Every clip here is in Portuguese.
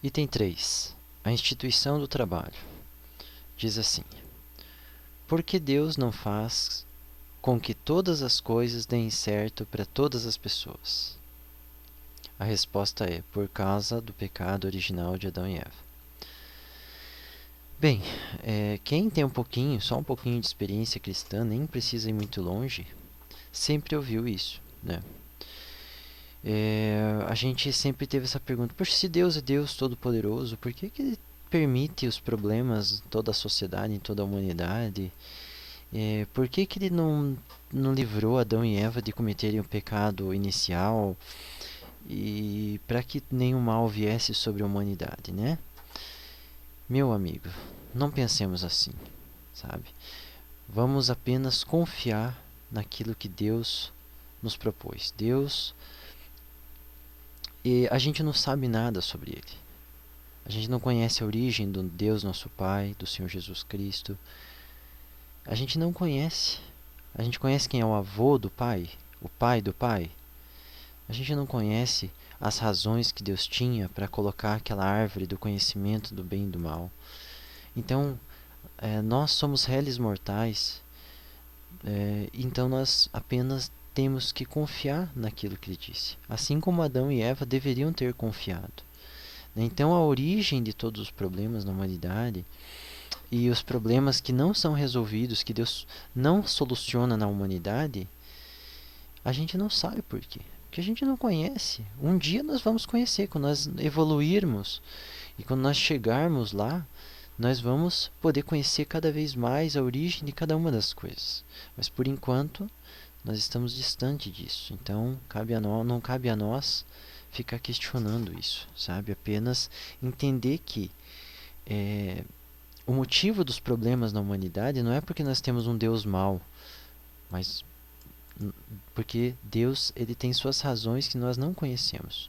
Item 3. A instituição do trabalho. Diz assim: por que Deus não faz com que todas as coisas deem certo para todas as pessoas? A resposta é: por causa do pecado original de Adão e Eva. Bem, quem tem só um pouquinho de experiência cristã, nem precisa ir muito longe, sempre ouviu isso, né? A gente sempre teve essa pergunta: poxa, se Deus é Deus Todo-Poderoso, por que Ele permite os problemas em toda a sociedade, em toda a humanidade? Por que Ele não livrou Adão e Eva de cometerem o pecado inicial e para que nenhum mal viesse sobre a humanidade, né? Meu amigo, não pensemos assim, sabe? Vamos apenas confiar naquilo que Deus nos propôs. A gente não sabe nada sobre Ele. A gente não conhece a origem do Deus nosso Pai, do Senhor Jesus Cristo. A gente não conhece. A gente conhece quem é o avô do Pai, o Pai do Pai. A gente não conhece as razões que Deus tinha para colocar aquela árvore do conhecimento do bem e do mal. Então, nós somos réis mortais, então nós apenas temos que confiar naquilo que Ele disse. Assim como Adão e Eva deveriam ter confiado. Então, a origem de todos os problemas na humanidade e os problemas que não são resolvidos, que Deus não soluciona na humanidade, a gente não sabe por quê. Porque a gente não conhece. Um dia nós vamos conhecer, quando nós evoluirmos e quando nós chegarmos lá, nós vamos poder conhecer cada vez mais a origem de cada uma das coisas. Mas por enquanto, nós estamos distante disso. Então, não cabe a nós ficar questionando isso, sabe? Apenas entender que o motivo dos problemas na humanidade não é porque nós temos um Deus mau, mas porque Deus ele tem suas razões que nós não conhecemos.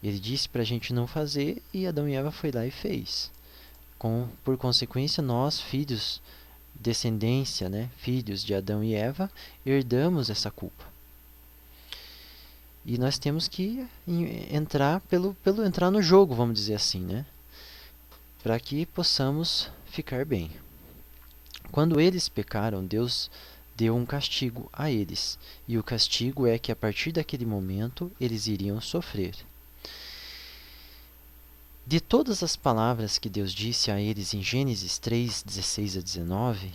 Ele disse para a gente não fazer e Adão e Eva foi lá e fez. Por consequência, nós, filhos, descendência, né, filhos de Adão e Eva, herdamos essa culpa. E nós temos que entrar entrar no jogo, vamos dizer assim, né, para que possamos ficar bem. Quando eles pecaram, Deus deu um castigo a eles. E o castigo é que a partir daquele momento eles iriam sofrer. De todas as palavras que Deus disse a eles em Gênesis 3, 16 a 19,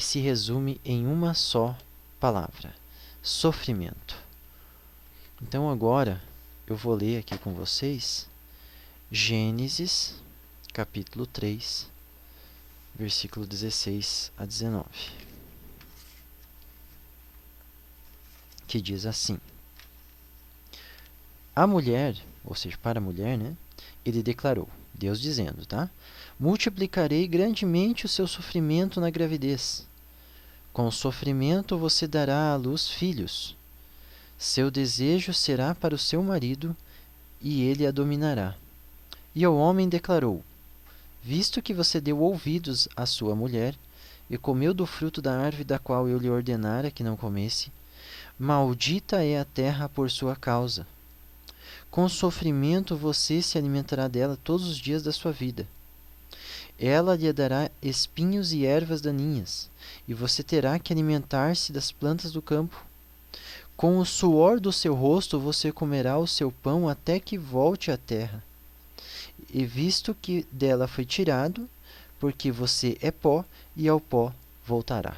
se resume em uma só palavra: sofrimento. Então agora eu vou ler aqui com vocês Gênesis capítulo 3, versículo 16 a 19, que diz assim: a mulher, ou seja, para a mulher, né, ele declarou, Deus dizendo, tá? Multiplicarei grandemente o seu sofrimento na gravidez. Com o sofrimento você dará à luz filhos. Seu desejo será para o seu marido, e ele a dominará. E ao homem declarou: visto que você deu ouvidos à sua mulher, e comeu do fruto da árvore da qual eu lhe ordenara que não comesse, maldita é a terra por sua causa. Com sofrimento você se alimentará dela todos os dias da sua vida. Ela lhe dará espinhos e ervas daninhas, e você terá que alimentar-se das plantas do campo. Com o suor do seu rosto você comerá o seu pão até que volte à terra. E visto que dela foi tirado, porque você é pó, e ao pó voltará.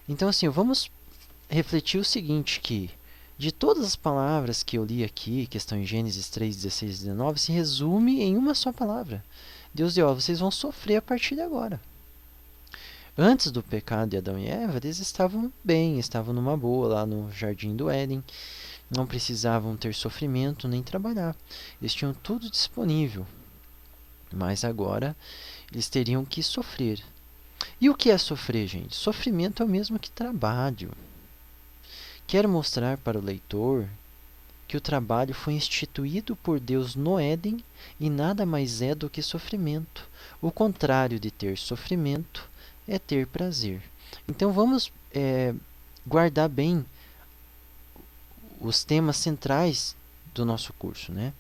Então, assim, vamos refletir o seguinte, que de todas as palavras que eu li aqui, que estão em Gênesis 3, 16 e 19, se resume em uma só palavra. Deus disse: vocês vão sofrer a partir de agora. Antes do pecado de Adão e Eva, eles estavam bem, estavam numa boa lá no Jardim do Éden. Não precisavam ter sofrimento nem trabalhar. Eles tinham tudo disponível. Mas agora eles teriam que sofrer. E o que é sofrer, gente? Sofrimento é o mesmo que trabalho. Quero mostrar para o leitor que o trabalho foi instituído por Deus no Éden e nada mais é do que sofrimento. O contrário de ter sofrimento é ter prazer. Então vamos guardar bem os temas centrais do nosso curso, né?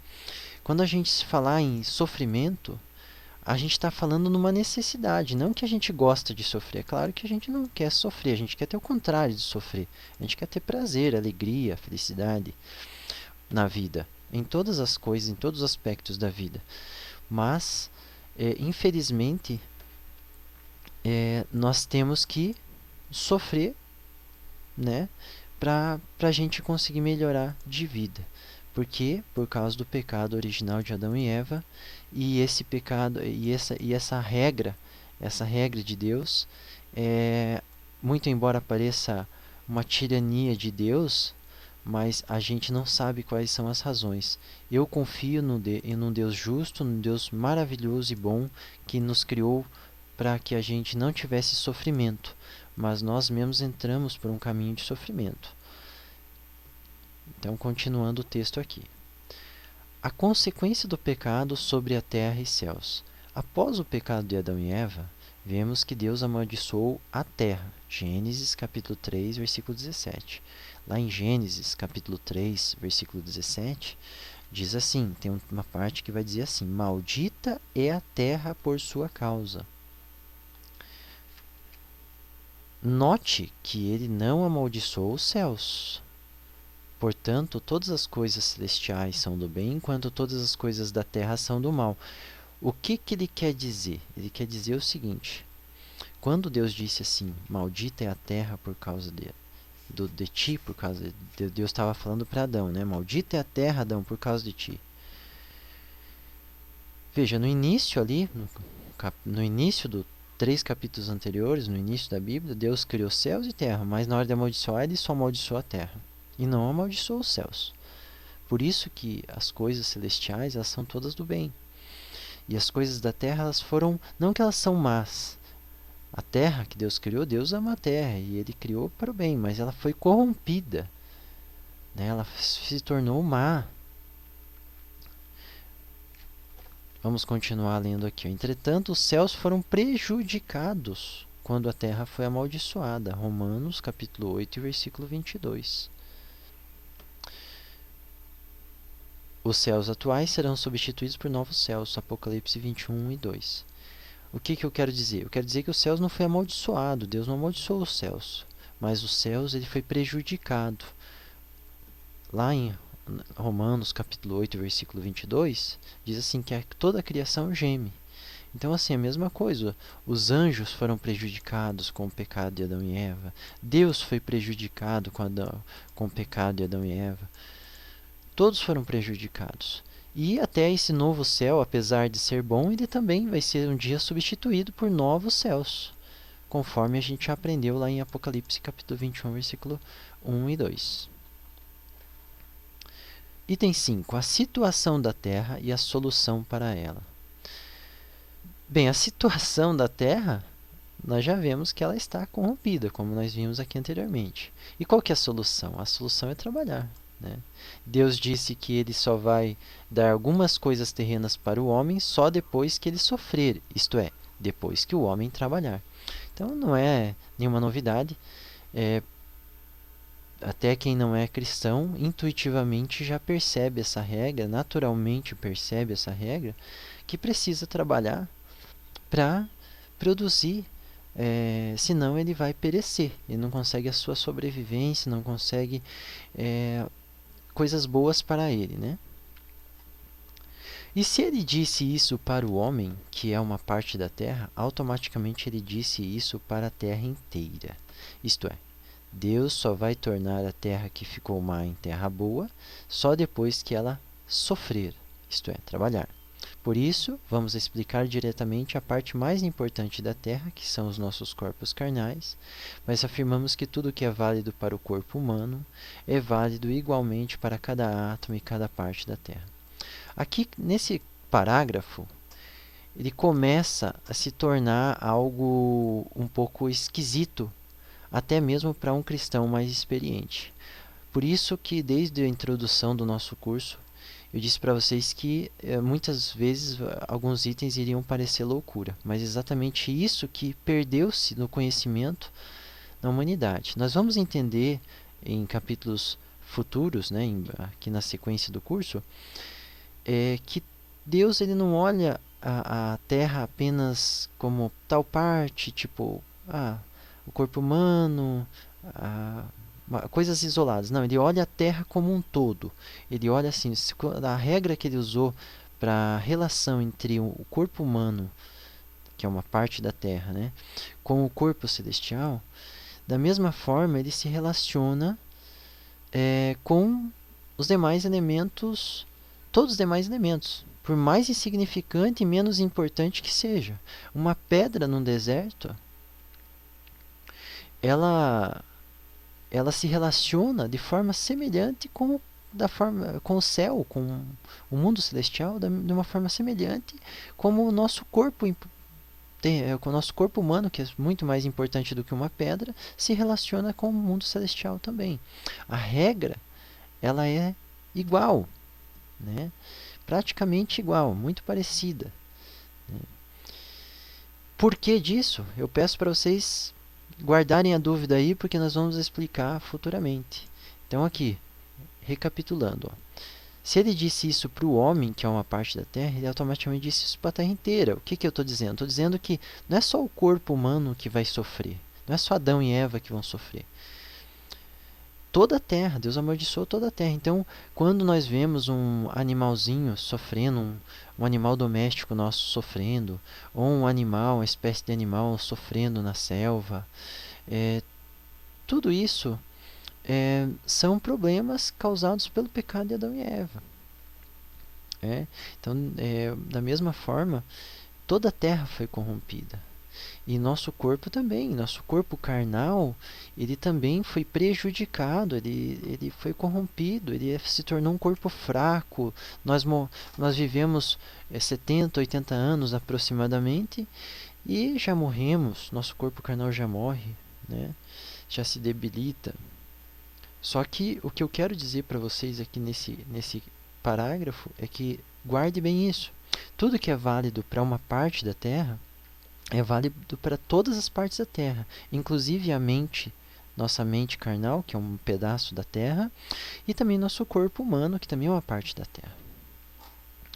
Quando a gente se falar em sofrimento, a gente está falando numa necessidade, não que a gente gosta de sofrer. É claro que a gente não quer sofrer, a gente quer ter o contrário de sofrer. A gente quer ter prazer, alegria, felicidade na vida, em todas as coisas, em todos os aspectos da vida. Mas, infelizmente, nós temos que sofrer, né, para a gente conseguir melhorar de vida. Porque por causa do pecado original de Adão e Eva, e esse pecado e essa regra de Deus, muito embora pareça uma tirania de Deus, mas a gente não sabe quais são as razões. Eu confio num Deus justo, num Deus maravilhoso e bom, que nos criou para que a gente não tivesse sofrimento, mas nós mesmos entramos por um caminho de sofrimento. Então, continuando o texto aqui. A consequência do pecado sobre a terra e céus. Após o pecado de Adão e Eva, vemos que Deus amaldiçoou a terra. Gênesis capítulo 3, versículo 17. Lá em Gênesis capítulo 3, versículo 17, diz assim, tem uma parte que vai dizer assim: maldita é a terra por sua causa. Note que ele não amaldiçoou os céus. Portanto, todas as coisas celestiais são do bem, enquanto todas as coisas da terra são do mal. O que ele quer dizer? Ele quer dizer o seguinte: quando Deus disse assim, maldita é a terra por causa de ti, por causa de Deus estava falando para Adão, né? Maldita é a terra, Adão, por causa de ti. Veja, no início ali, no início dos 3 capítulos anteriores, no início da Bíblia, Deus criou céus e terra, mas na hora de amaldiçoar, ele só amaldiçoou a terra e não amaldiçoou os céus. Por isso que as coisas celestiais, elas são todas do bem. E as coisas da terra, elas foram, não que elas são más. A terra que Deus criou, Deus ama a terra e ele criou para o bem, mas ela foi corrompida, né? Ela se tornou má. Vamos continuar lendo aqui. Entretanto, os céus foram prejudicados quando a terra foi amaldiçoada. Romanos capítulo 8, versículo 22. Os céus atuais serão substituídos por novos céus. Apocalipse 21 e 2. O que eu quero dizer? Eu quero dizer que os céus não foi amaldiçoado. Deus não amaldiçoou os céus. Mas os céus ele foi prejudicado. Lá em Romanos capítulo 8, versículo 22, diz assim que toda a criação geme. Então, assim, a mesma coisa. Os anjos foram prejudicados com o pecado de Adão e Eva. Deus foi prejudicado com o pecado de Adão e Eva. Todos foram prejudicados. E até esse novo céu, apesar de ser bom, ele também vai ser um dia substituído por novos céus, conforme a gente aprendeu lá em Apocalipse capítulo 21, versículo 1 e 2. Item 5. A situação da Terra e a solução para ela. Bem, a situação da Terra, nós já vemos que ela está corrompida, como nós vimos aqui anteriormente. E qual que é a solução? A solução é trabalhar, né? Deus disse que ele só vai dar algumas coisas terrenas para o homem só depois que ele sofrer, isto é, depois que o homem trabalhar. Então não é nenhuma novidade. Até quem não é cristão intuitivamente já percebe essa regra, naturalmente percebe essa regra, que precisa trabalhar para produzir, senão ele vai perecer. Ele não consegue a sua sobrevivência, não consegue coisas boas para ele, né? E se ele disse isso para o homem, que é uma parte da terra, automaticamente ele disse isso para a terra inteira. Isto é, Deus só vai tornar a terra que ficou má em terra boa só depois que ela sofrer, isto é, trabalhar. Por isso, vamos explicar diretamente a parte mais importante da terra, que são os nossos corpos carnais, mas afirmamos que tudo que é válido para o corpo humano é válido igualmente para cada átomo e cada parte da terra. Aqui, nesse parágrafo, ele começa a se tornar algo um pouco esquisito, até mesmo para um cristão mais experiente. Por isso que desde a introdução do nosso curso, eu disse para vocês que muitas vezes alguns itens iriam parecer loucura, mas exatamente isso que perdeu-se no conhecimento da humanidade. Nós vamos entender em capítulos futuros, né, aqui na sequência do curso, é que Deus ele não olha a terra apenas como tal parte, tipo, o corpo humano, a, coisas isoladas. Não, ele olha a terra como um todo. Ele olha assim, a regra que ele usou para a relação entre o corpo humano, que é uma parte da terra, né, com o corpo celestial, da mesma forma ele se relaciona com os demais elementos, todos os demais elementos, por mais insignificante e menos importante que seja. Uma pedra num deserto, ela se relaciona de forma semelhante com o céu, com o mundo celestial, de uma forma semelhante como o nosso corpo com o nosso corpo humano, que é muito mais importante do que uma pedra, se relaciona com o mundo celestial também. A regra, ela é igual, né? Praticamente igual, muito parecida, né? Por que disso? Eu peço para vocês guardarem a dúvida aí, porque nós vamos explicar futuramente. Então aqui, recapitulando, ó. Se ele disse isso para o homem, que é uma parte da Terra, ele automaticamente disse isso para a Terra inteira. O que eu estou dizendo? Estou dizendo que não é só o corpo humano que vai sofrer. Não é só Adão e Eva que vão sofrer. Toda a Terra, Deus amaldiçoou toda a Terra. Então, quando nós vemos um animalzinho sofrendo, um animal doméstico nosso sofrendo, ou um animal, uma espécie de animal sofrendo na selva, tudo isso são problemas causados pelo pecado de Adão e Eva. Então, da mesma forma, toda a terra foi corrompida. E nosso corpo também, nosso corpo carnal, ele também foi prejudicado, ele foi corrompido, ele se tornou um corpo fraco. Nós vivemos 70, 80 anos aproximadamente e já morremos, nosso corpo carnal já morre, né? Já se debilita. Só que o que eu quero dizer para vocês aqui nesse parágrafo é que guarde bem isso. Tudo que é válido para uma parte da Terra é válido para todas as partes da Terra, inclusive a mente, nossa mente carnal, que é um pedaço da Terra, e também nosso corpo humano, que também é uma parte da Terra.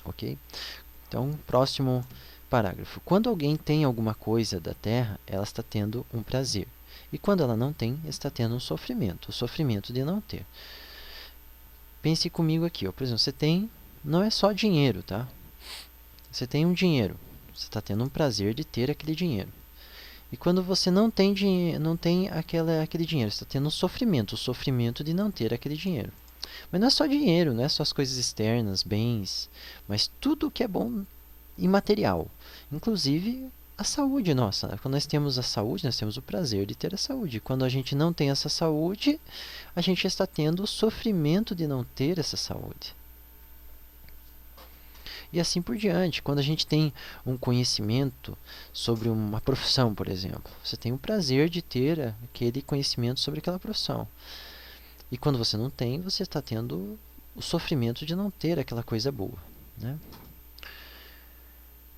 Ok? Então, próximo parágrafo. Quando alguém tem alguma coisa da Terra, ela está tendo um prazer. E quando ela não tem, está tendo um sofrimento, o sofrimento de não ter. Pense comigo aqui, ó. Por exemplo, você tem, não é só dinheiro, tá? Você tem um dinheiro, você está tendo um prazer de ter aquele dinheiro. E quando você não tem aquele dinheiro, você está tendo um sofrimento, o sofrimento de não ter aquele dinheiro. Mas não é só dinheiro, não é só as coisas externas, bens, mas tudo que é bom imaterial, inclusive a saúde nossa. Quando nós temos a saúde, nós temos o prazer de ter a saúde. Quando a gente não tem essa saúde, a gente está tendo o sofrimento de não ter essa saúde. E assim por diante. Quando a gente tem um conhecimento sobre uma profissão, por exemplo, você tem o prazer de ter aquele conhecimento sobre aquela profissão. E quando você não tem, você está tendo o sofrimento de não ter aquela coisa boa, né?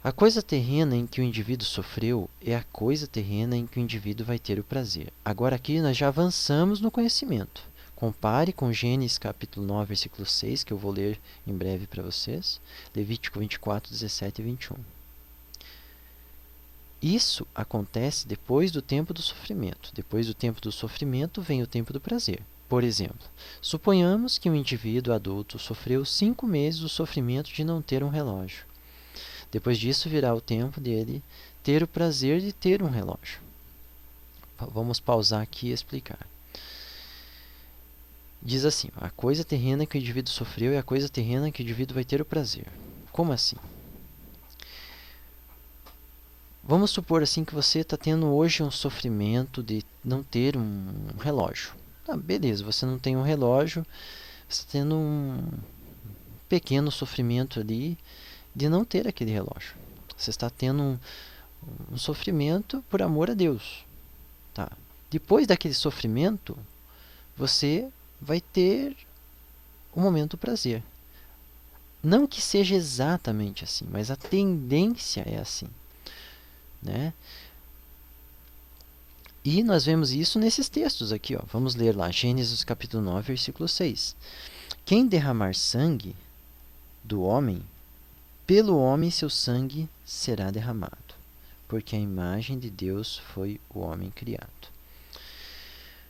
A coisa terrena em que o indivíduo sofreu é a coisa terrena em que o indivíduo vai ter o prazer. Agora aqui nós já avançamos no conhecimento. Compare com Gênesis capítulo 9, versículo 6, que eu vou ler em breve para vocês. Levítico 24, 17 e 21. Isso acontece depois do tempo do sofrimento. Depois do tempo do sofrimento vem o tempo do prazer. Por exemplo, suponhamos que um indivíduo adulto sofreu 5 meses o sofrimento de não ter um relógio. Depois disso virá o tempo dele ter o prazer de ter um relógio. Vamos pausar aqui e explicar. Diz assim, a coisa terrena que o indivíduo sofreu é a coisa terrena que o indivíduo vai ter o prazer. Como assim? Vamos supor assim que você está tendo hoje um sofrimento de não ter um relógio. Beleza, você não tem um relógio, você está tendo um pequeno sofrimento ali de não ter aquele relógio. Você está tendo um sofrimento por amor a Deus. Tá? Depois daquele sofrimento, você vai ter um momento do prazer. Não que seja exatamente assim, mas a tendência é assim, né? E nós vemos isso nesses textos aqui, ó. Vamos ler lá, Gênesis capítulo 9, versículo 6. Quem derramar sangue, do homem, pelo homem seu sangue será derramado, porque a imagem de Deus foi o homem criado.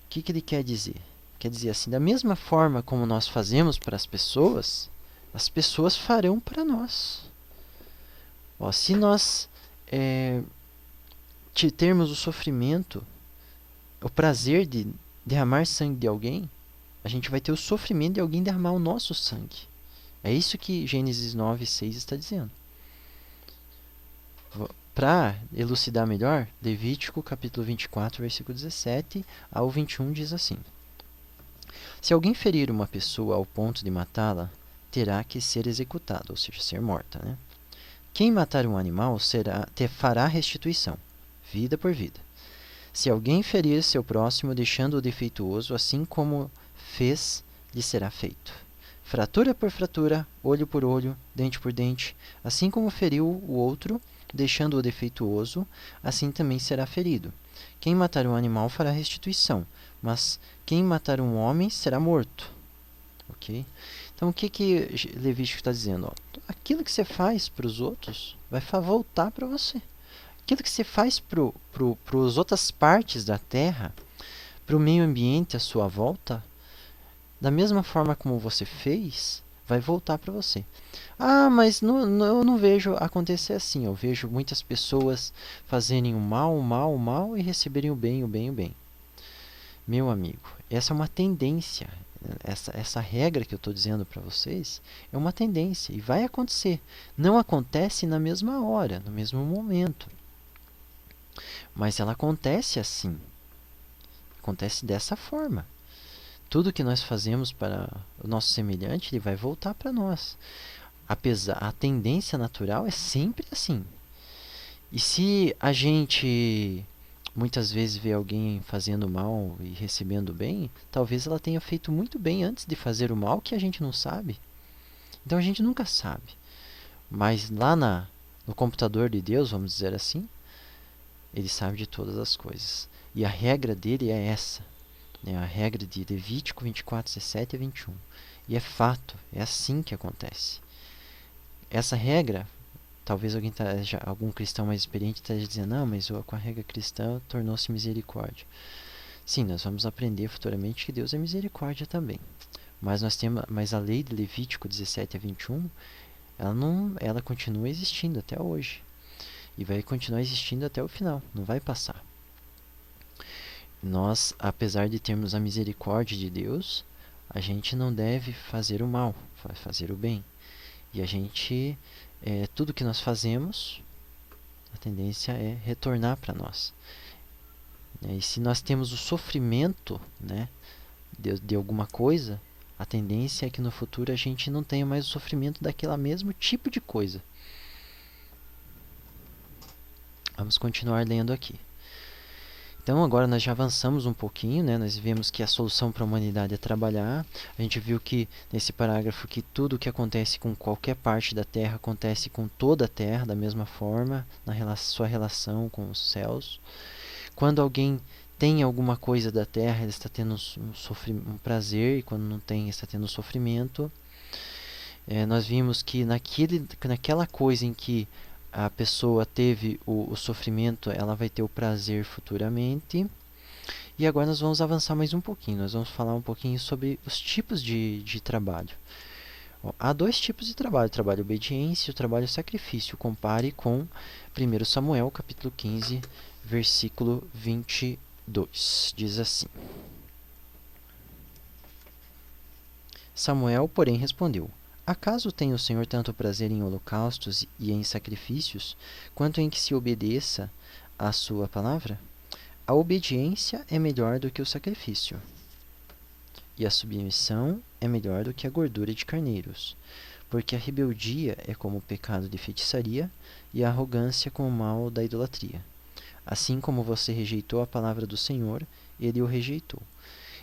O que ele quer dizer? Quer dizer assim, da mesma forma como nós fazemos para as pessoas farão para nós. Se nós termos o sofrimento, o prazer de derramar sangue de alguém, a gente vai ter o sofrimento de alguém derramar o nosso sangue. É isso que Gênesis 9:6 está dizendo. Para elucidar melhor, Levítico capítulo 24, versículo 17 ao 21 diz assim: Se alguém ferir uma pessoa ao ponto de matá-la, terá que ser executado, ou seja, ser morta, né? Quem matar um animal fará restituição, vida por vida. Se alguém ferir seu próximo deixando-o defeituoso, assim como fez, lhe será feito. Fratura por fratura, olho por olho, dente por dente, assim como feriu o outro, deixando-o defeituoso, assim também será ferido. Quem matar um animal fará restituição, mas quem matar um homem será morto. Ok? Então, o que Levítico está dizendo? Aquilo que você faz para os outros vai voltar para você. Aquilo que você faz para as outras partes da Terra, para o meio ambiente à sua volta, da mesma forma como você fez, vai voltar para você. Mas eu não vejo acontecer assim. Eu vejo muitas pessoas fazerem o mal e receberem o bem. Meu amigo, essa é uma tendência. Essa regra que eu estou dizendo para vocês é uma tendência e vai acontecer. Não acontece na mesma hora, no mesmo momento. Mas ela acontece assim. Acontece dessa forma. Tudo que nós fazemos para o nosso semelhante, ele vai voltar para nós. A tendência natural é sempre assim. E se a gente muitas vezes vê alguém fazendo mal e recebendo bem, talvez ela tenha feito muito bem antes de fazer o mal que a gente não sabe. Então a gente nunca sabe. Mas lá no computador de Deus, vamos dizer assim, ele sabe de todas as coisas. E a regra dele é essa. A regra de Levítico 24, 17 a 21. E é fato, é assim que acontece. Essa regra, talvez algum cristão mais experiente esteja dizendo, não, mas com a regra cristã tornou-se misericórdia. Sim, nós vamos aprender futuramente que Deus é misericórdia também. Mas a lei de Levítico 17 a 21, ela continua existindo até hoje. E vai continuar existindo até o final, não vai passar. Nós, apesar de termos a misericórdia de Deus, a gente não deve fazer o mal, vai fazer o bem. E a gente, tudo que nós fazemos, a tendência é retornar para nós. E se nós temos o sofrimento, né, de alguma coisa, a tendência é que no futuro a gente não tenha mais o sofrimento daquele mesmo tipo de coisa. Vamos continuar lendo aqui. Então agora nós já avançamos um pouquinho, né? Nós vimos que a solução para a humanidade é trabalhar. A gente viu que nesse parágrafo que tudo o que acontece com qualquer parte da Terra acontece com toda a Terra da mesma forma, sua relação com os céus. Quando alguém tem alguma coisa da Terra, ele está tendo um prazer, e quando não tem, ele está tendo um sofrimento. Nós vimos que naquela coisa em que a pessoa teve o sofrimento, ela vai ter o prazer futuramente. E agora nós vamos avançar mais um pouquinho. Nós vamos falar um pouquinho sobre os tipos de trabalho. Há dois tipos de trabalho: o trabalho obediência e o trabalho sacrifício. Compare com 1 Samuel, capítulo 15, versículo 22. Diz assim: Samuel, porém, respondeu: Acaso tem o Senhor tanto prazer em holocaustos e em sacrifícios, quanto em que se obedeça à sua palavra? A obediência é melhor do que o sacrifício, e a submissão é melhor do que a gordura de carneiros, porque a rebeldia é como o pecado de feitiçaria, e a arrogância como o mal da idolatria. Assim como você rejeitou a palavra do Senhor, ele o rejeitou.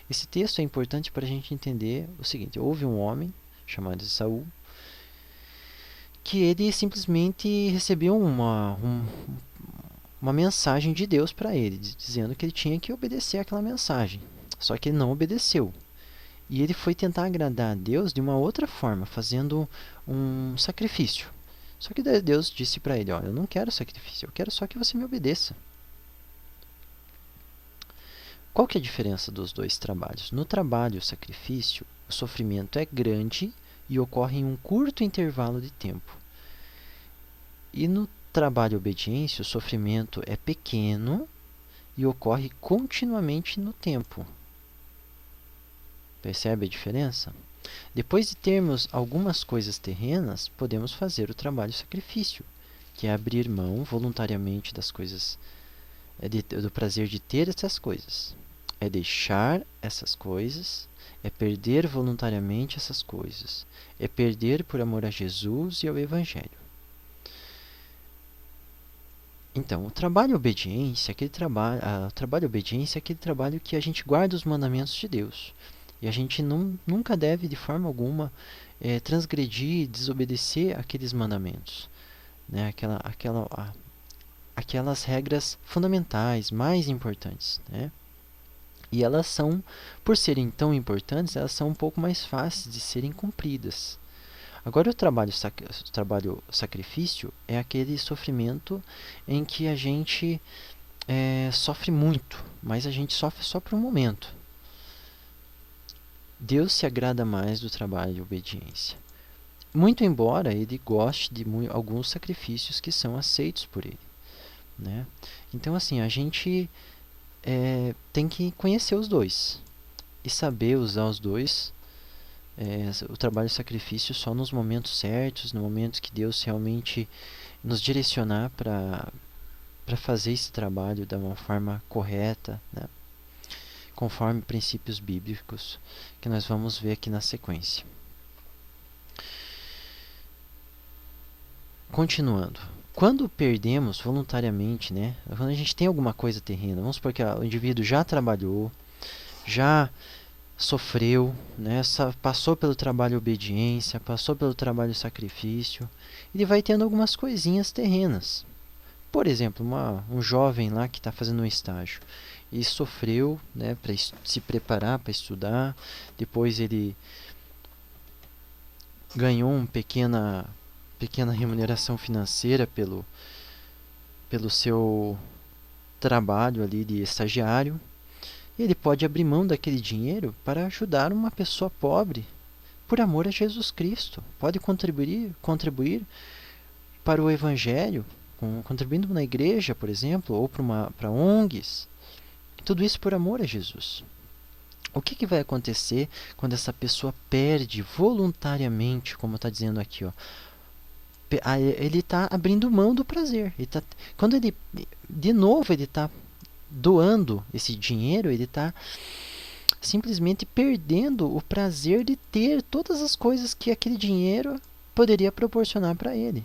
Esse texto é importante para a gente entender o seguinte: houve um homem chamado Esaú, que ele simplesmente recebeu uma mensagem de Deus para ele, dizendo que ele tinha que obedecer aquela mensagem. Só que ele não obedeceu. E ele foi tentar agradar a Deus de uma outra forma, fazendo um sacrifício. Só que daí Deus disse para ele, ó, eu não quero sacrifício, eu quero só que você me obedeça. Qual que é a diferença dos dois trabalhos? No trabalho, o sacrifício, o sofrimento é grande e ocorre em um curto intervalo de tempo. E no trabalho obediência, o sofrimento é pequeno e ocorre continuamente no tempo. Percebe a diferença? Depois de termos algumas coisas terrenas, podemos fazer o trabalho sacrifício, que é abrir mão voluntariamente das coisas, do prazer de ter essas coisas. É deixar essas coisas, é perder voluntariamente essas coisas, é perder por amor a Jesus e ao Evangelho. Então, o trabalho obediência, o trabalho obediência é aquele trabalho que a gente guarda os mandamentos de Deus. E a gente nunca deve, de forma alguma, transgredir, desobedecer aqueles mandamentos, né? Aquelas regras fundamentais, mais importantes, né? E elas são, por serem tão importantes, elas são um pouco mais fáceis de serem cumpridas. Agora, o trabalho sacrifício é aquele sofrimento em que a gente sofre muito, mas a gente sofre só por um momento. Deus se agrada mais do trabalho de obediência. Muito embora ele goste de alguns sacrifícios que são aceitos por ele, né? Então, assim, a gente tem que conhecer os dois e saber usar os dois. O trabalho de sacrifício só nos momentos certos, no momento que Deus realmente nos direcionar para fazer esse trabalho de uma forma correta, né? Conforme princípios bíblicos que nós vamos ver aqui na sequência. Continuando. Quando perdemos voluntariamente, né? Quando a gente tem alguma coisa terrena, vamos supor que o indivíduo já trabalhou, já sofreu, né? Passou pelo trabalho obediência, passou pelo trabalho sacrifício, ele vai tendo algumas coisinhas terrenas. Por exemplo, um jovem lá que está fazendo um estágio e sofreu, né, para se preparar para estudar, depois ele ganhou uma pequena remuneração financeira pelo seu trabalho ali de estagiário. Ele pode abrir mão daquele dinheiro para ajudar uma pessoa pobre, por amor a Jesus Cristo. Pode contribuir para o Evangelho, contribuindo na igreja, por exemplo, ou para ONGs. Tudo isso por amor a Jesus. O que vai acontecer quando essa pessoa perde voluntariamente, como está dizendo aqui, ó? Ele está abrindo mão do prazer. Quando ele, de novo, ele está doando esse dinheiro, ele está simplesmente perdendo o prazer de ter todas as coisas que aquele dinheiro poderia proporcionar para ele.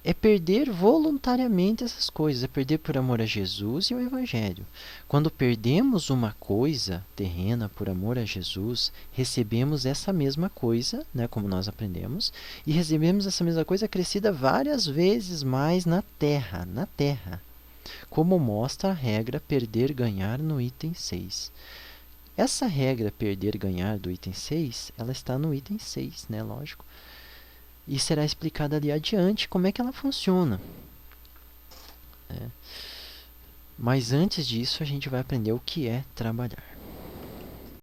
É perder voluntariamente essas coisas, é perder por amor a Jesus e ao Evangelho. Quando perdemos uma coisa terrena por amor a Jesus, recebemos essa mesma coisa, né, como nós aprendemos, e recebemos essa mesma coisa crescida várias vezes mais na terra, como mostra a regra perder-ganhar no item 6. Essa regra perder-ganhar do item 6, ela está no item 6, né, lógico. E será explicado ali adiante como é que ela funciona. Mas antes disso, a gente vai aprender o que é trabalhar.